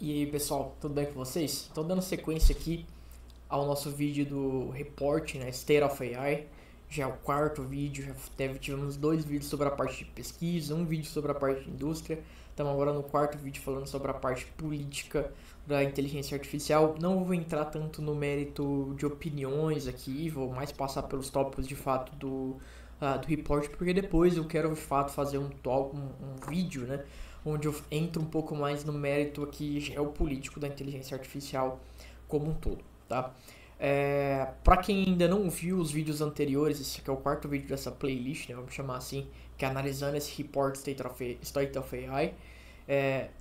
E aí pessoal, tudo bem com vocês? Estou dando sequência aqui ao nosso vídeo do report, né, State of AI. Já é o quarto vídeo, tivemos dois vídeos sobre a parte de pesquisa, um vídeo sobre a parte de indústria. Estamos agora no quarto vídeo falando sobre a parte política da inteligência artificial. Não vou entrar tanto no mérito de opiniões aqui, vou mais passar pelos tópicos de fato do report, porque depois eu quero de fato fazer um vídeo, né, onde eu entro um pouco mais no mérito aqui geopolítico da inteligência artificial como um todo, tá? Para quem ainda não viu os vídeos anteriores, esse aqui é o quarto vídeo dessa playlist, né, vamos chamar assim, que é analisando esse report State of AI.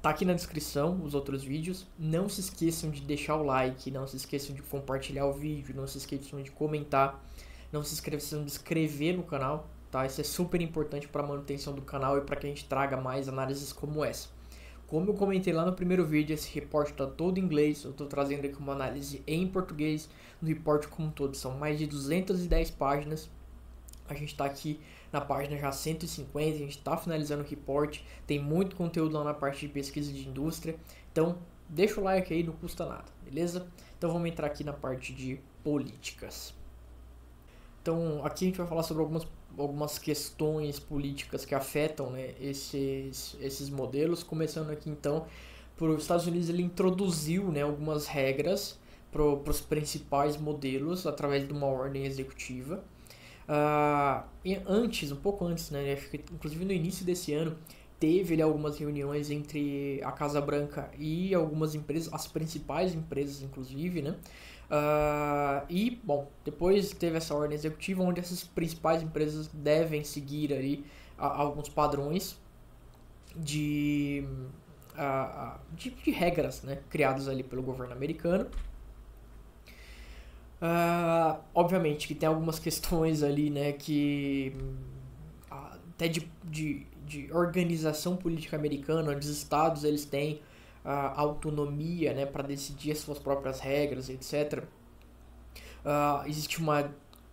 Tá aqui na descrição os outros vídeos. Não se esqueçam de deixar o like, não se esqueçam de compartilhar o vídeo, não se esqueçam de comentar, não se esqueçam de se inscrever no canal, tá? Isso é super importante para a manutenção do canal e para que a gente traga mais análises como essa. Como eu comentei lá no primeiro vídeo, esse report está todo em inglês, eu estou trazendo aqui uma análise em português no report como um todo. São mais de 210 páginas, a gente está aqui na página já 150, a gente está finalizando o report, tem muito conteúdo lá na parte de pesquisa de indústria, então deixa o like aí, não custa nada, beleza? Então vamos entrar aqui na parte de políticas. Então aqui a gente vai falar sobre algumas questões políticas que afetam, né, esses modelos, começando aqui então por os Estados Unidos. Ele introduziu, né, algumas regras para os principais modelos através de uma ordem executiva. E antes, um pouco antes, né, acho que inclusive no início desse ano, teve ali algumas reuniões entre a Casa Branca e algumas empresas, as principais empresas inclusive, né? E, bom, depois teve essa ordem executiva onde essas principais empresas devem seguir ali alguns padrões de, de regras, né, criadas ali pelo governo americano. Obviamente que tem algumas questões ali, né, que até de organização política americana, onde os estados eles têm autonomia, né, para decidir as suas próprias regras, etc. Existe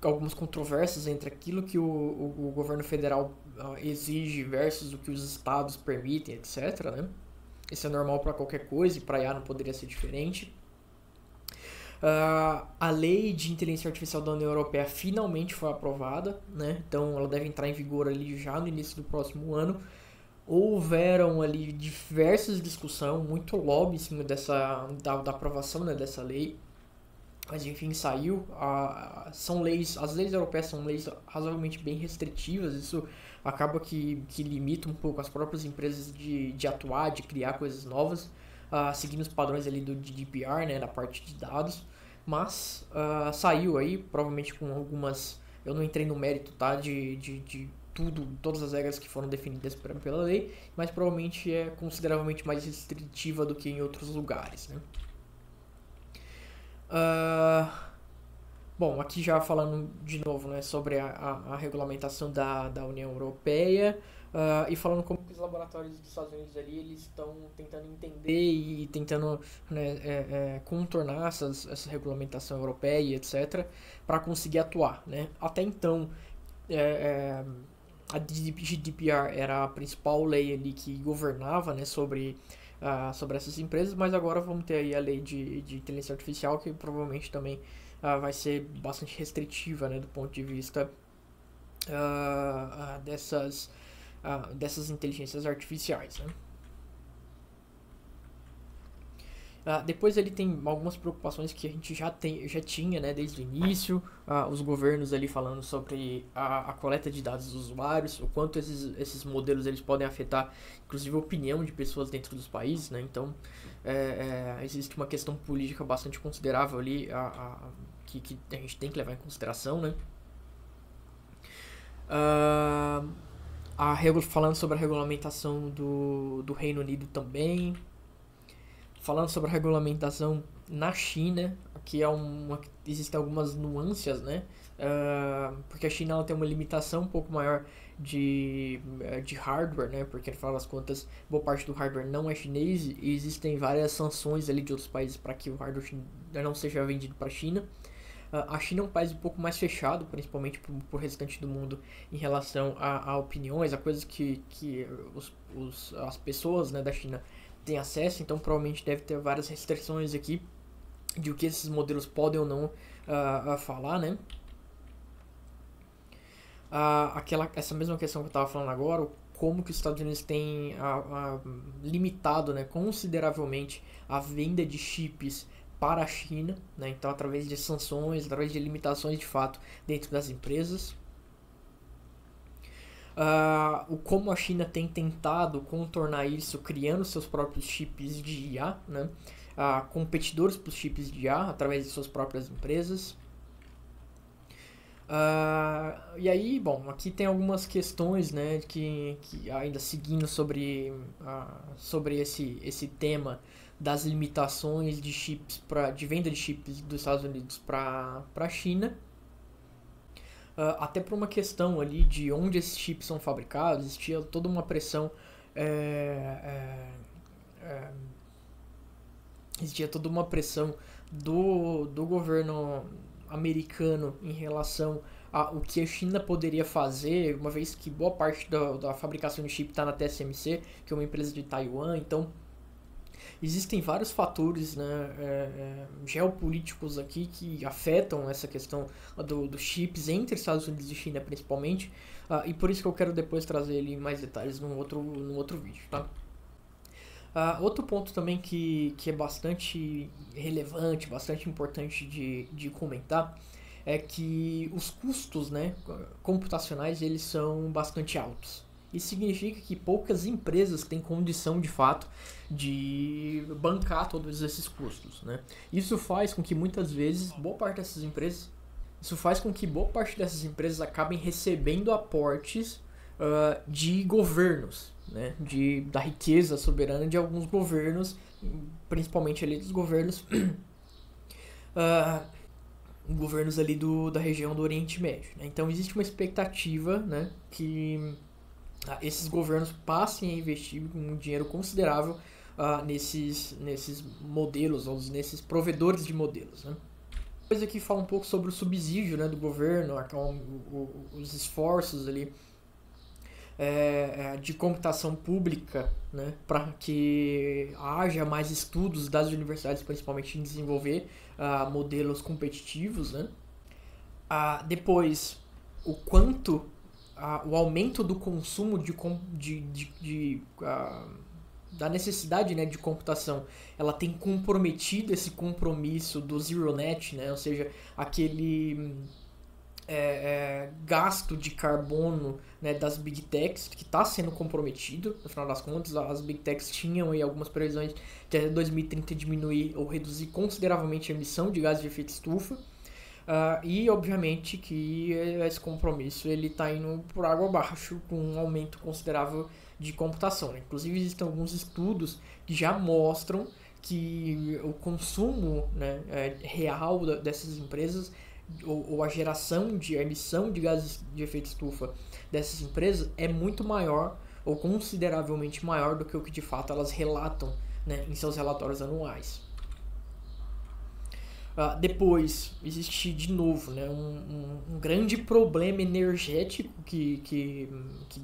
algumas controvérsias entre aquilo que o governo federal exige versus o que os estados permitem, etc. Né? Isso é normal para qualquer coisa e para IA não poderia ser diferente. A lei de inteligência artificial da União Europeia finalmente foi aprovada, né? Então ela deve entrar em vigor ali já no início do próximo ano. Houveram ali diversas discussões, muito lobby em cima da aprovação, né, dessa lei. Mas enfim, saiu. As leis europeias são leis razoavelmente bem restritivas. Isso acaba que limita um pouco as próprias empresas de atuar, de criar coisas novas, seguindo os padrões ali do GDPR, né, da parte de dados. Mas saiu aí, provavelmente com algumas... Eu não entrei no mérito, tá, de todas as regras que foram definidas pela lei, mas provavelmente é consideravelmente mais restritiva do que em outros lugares, né? Bom, aqui já falando de novo, né, sobre a regulamentação da União Europeia, e falando como os laboratórios dos Estados Unidos ali, eles estão tentando entender e tentando, né, contornar essa regulamentação europeia, etc., para conseguir atuar, né? Até então, a GDPR era a principal lei ali que governava, né, sobre essas empresas, mas agora vamos ter aí a lei de inteligência artificial, que provavelmente também vai ser bastante restritiva, né, do ponto de vista dessas inteligências artificiais, né? Depois ele tem algumas preocupações que a gente já tinha, né, desde o início, os governos ali falando sobre a coleta de dados dos usuários, o quanto esses modelos eles podem afetar, inclusive, a opinião de pessoas dentro dos países, né? Então, existe uma questão política bastante considerável ali, que a gente tem que levar em consideração, né? Falando sobre a regulamentação do Reino Unido também. Falando sobre a regulamentação na China, que existem algumas nuances, né? Porque a China ela tem uma limitação um pouco maior de hardware, né? Porque, no final das contas, boa parte do hardware não é chinês e existem várias sanções ali de outros países para que o hardware não seja vendido para a China. A China é um país um pouco mais fechado, principalmente para o restante do mundo, em relação a opiniões, a coisas que as pessoas, né, da China tem acesso, então provavelmente deve ter várias restrições aqui de o que esses modelos podem ou não falar, né? Essa mesma questão que eu estava falando agora, como que os Estados Unidos têm limitado, né, consideravelmente a venda de chips para a China, né, então através de sanções, através de limitações de fato dentro das empresas. Como a China tem tentado contornar isso, criando seus próprios chips de IA, né, competidores para os chips de IA através de suas próprias empresas. E aí, bom, aqui tem algumas questões, né, que ainda seguindo sobre esse tema das limitações de chips de venda de chips dos Estados Unidos para a China. Até por uma questão ali de onde esses chips são fabricados, existia toda uma pressão do governo americano em relação ao que a China poderia fazer, uma vez que boa parte da fabricação de chip está na TSMC, que é uma empresa de Taiwan. Então existem vários fatores, né, geopolíticos aqui que afetam essa questão dos chips entre Estados Unidos e China principalmente, e por isso que eu quero depois trazer ele mais detalhes num outro vídeo, tá? Outro ponto também que é bastante relevante, bastante importante de comentar, é que os custos, né, computacionais eles são bastante altos. Isso significa que poucas empresas têm condição de fato de bancar todos esses custos, né? Isso faz com que muitas vezes boa parte dessas empresas acabem recebendo aportes de governos, né, da riqueza soberana de alguns governos, principalmente ali dos governos governos ali da região do Oriente Médio, né? Então existe uma expectativa, né, que esses governos passem a investir um dinheiro considerável nesses modelos, ou nesses provedores de modelos, né? Depois aqui fala um pouco sobre o subsídio, né, do governo, os esforços ali de computação pública, né, para que haja mais estudos das universidades, principalmente em desenvolver modelos competitivos, né? Depois, o aumento do consumo da necessidade, né, de computação, ela tem comprometido esse compromisso do Zero Net, né, ou seja, aquele gasto de carbono, né, das Big Techs, que está sendo comprometido. No final das contas, as Big Techs tinham aí algumas previsões de até 2030 diminuir ou reduzir consideravelmente a emissão de gases de efeito estufa. E obviamente que esse compromisso ele está indo por água abaixo com um aumento considerável de computação, né? Inclusive existem alguns estudos que já mostram que o consumo, né, real dessas empresas ou a geração de emissão de gases de efeito estufa dessas empresas é muito maior ou consideravelmente maior do que o que de fato elas relatam, né, em seus relatórios anuais. Depois, existe de novo, né, um grande problema energético que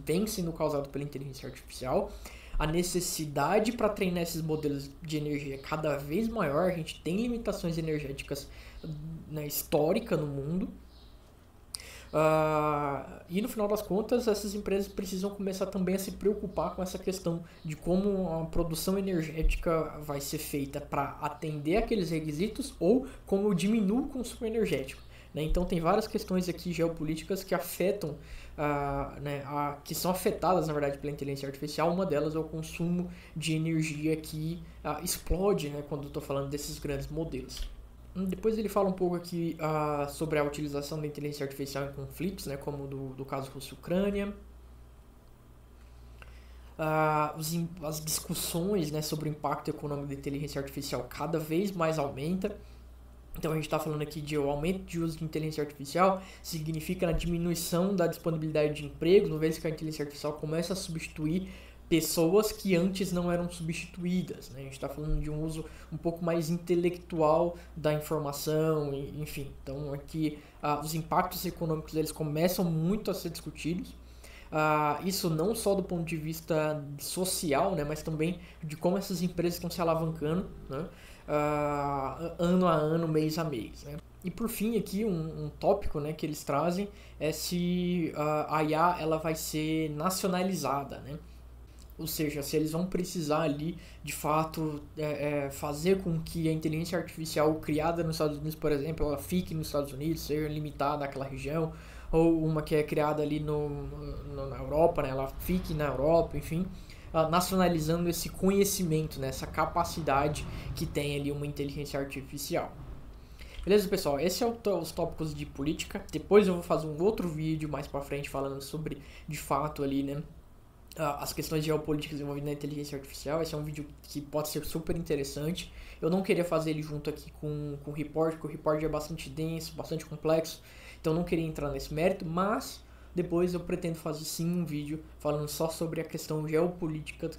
vem sendo causado pela inteligência artificial. A necessidade para treinar esses modelos de energia é cada vez maior. A gente tem limitações energéticas, né, histórica no mundo. E no final das contas, essas empresas precisam começar também a se preocupar com essa questão de como a produção energética vai ser feita para atender aqueles requisitos ou como diminui o consumo energético, né? Então tem várias questões aqui geopolíticas que afetam, né, que são afetadas na verdade pela inteligência artificial. Uma delas é o consumo de energia que explode, né, quando eu estou falando desses grandes modelos. Depois ele fala um pouco aqui sobre a utilização da inteligência artificial em conflitos, né, como do caso Rússia-Ucrânia. As discussões, né, sobre o impacto econômico da inteligência artificial cada vez mais aumenta. Então a gente está falando aqui de o aumento de uso de inteligência artificial significa a diminuição da disponibilidade de emprego, uma vez que a inteligência artificial começa a substituir pessoas que antes não eram substituídas, né? A gente está falando de um uso um pouco mais intelectual da informação, enfim. Então aqui os impactos econômicos eles começam muito a ser discutidos. Isso não só do ponto de vista social, né, mas também de como essas empresas estão se alavancando, né, ano a ano, mês a mês, né. E por fim aqui um tópico, né, que eles trazem é se a IA ela vai ser nacionalizada, né? Ou seja, se eles vão precisar ali de fato fazer com que a inteligência artificial criada nos Estados Unidos, por exemplo, ela fique nos Estados Unidos, seja limitada àquela região, ou uma que é criada ali na Europa, né, ela fique na Europa, enfim, nacionalizando esse conhecimento, né, essa capacidade que tem ali uma inteligência artificial. Beleza, pessoal? Esses são os tópicos de política. Depois eu vou fazer um outro vídeo mais pra frente falando sobre, de fato, ali, né, as questões geopolíticas envolvidas na inteligência artificial. Esse é um vídeo que pode ser super interessante. Eu não queria fazer ele junto aqui com o report, porque o report é bastante denso, bastante complexo. Então eu não queria entrar nesse mérito, mas depois eu pretendo fazer sim um vídeo falando só sobre a questão geopolítica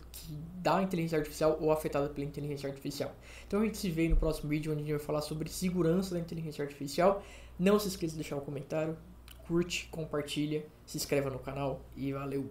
da inteligência artificial ou afetada pela inteligência artificial. Então a gente se vê no próximo vídeo, onde a gente vai falar sobre segurança da inteligência artificial. Não se esqueça de deixar um comentário, curte, compartilha, se inscreva no canal e valeu!